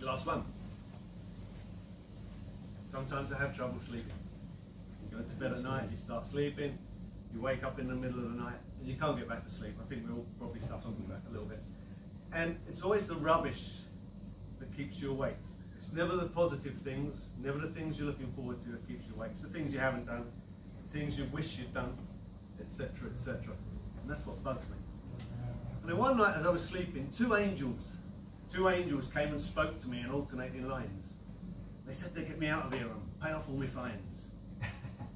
Your last one. Sometimes I have trouble sleeping. You go to bed at night, you start sleeping, you wake up in the middle of the night, and you can't get back to sleep. I think we all probably suffer with that a little bit. And it's always the rubbish that keeps you awake. It's never the positive things, never the things you're looking forward to that keeps you awake. It's the things you haven't done, the things you wish you'd done, etc., etc. And that's what bugs me. And then one night as I was sleeping, two angels came and spoke to me in alternating lines. They said they'd get me out of here and pay off all my fines.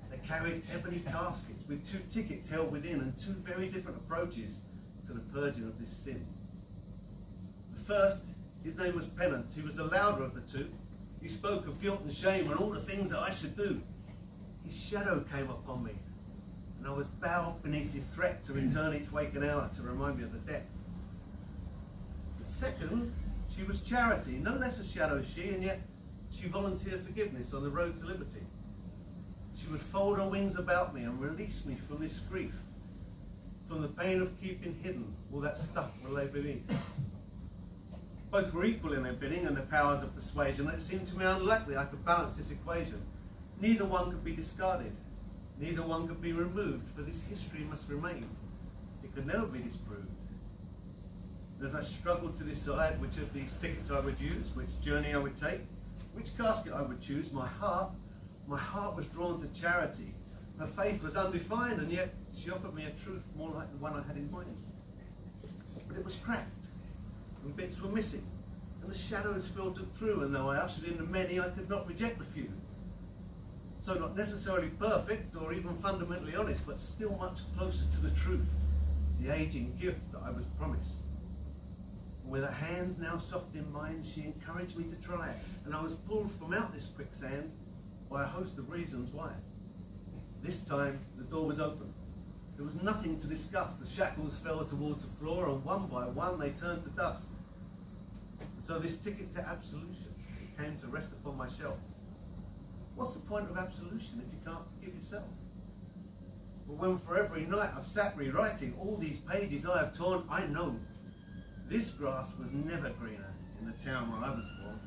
They carried ebony caskets with 2 tickets held within and 2 very different approaches to the purging of this sin. The first, his name was Penance. He was the louder of the 2. He spoke of guilt and shame and all the things that I should do. His shadow came upon me, and I was bowed beneath his threat to return each waking hour to remind me of the debt. The second, she was Charity, no less a shadow she, and yet she volunteered forgiveness on the road to liberty. She would fold her wings about me and release me from this grief, from the pain of keeping hidden all that stuff that lay beneath. Both were equal in their bidding and their powers of persuasion, and it seemed to me unlikely I could balance this equation. Neither one could be discarded. Neither one could be removed, for this history must remain. It could never be disproved. And as I struggled to decide which of these tickets I would use, which journey I would take, which casket I would choose, my heart was drawn to Charity. Her faith was undefined, and yet she offered me a truth more like the one I had in mind. But it was cracked, and bits were missing, and the shadows filtered through, and though I ushered in the many, I could not reject the few. So not necessarily perfect or even fundamentally honest, but still much closer to the truth, the aging gift that I was promised. And with her hands now soft in mine, she encouraged me to try, and I was pulled from out this quicksand by a host of reasons why. This time, the door was open. There was nothing to discuss. The shackles fell towards the floor, and one by one they turned to dust. And so this ticket to absolution, it came to rest upon my shelf. What's the point of absolution if you can't forgive yourself? But when for every night I've sat rewriting all these pages I have torn, I know this grass was never greener in the town where I was born.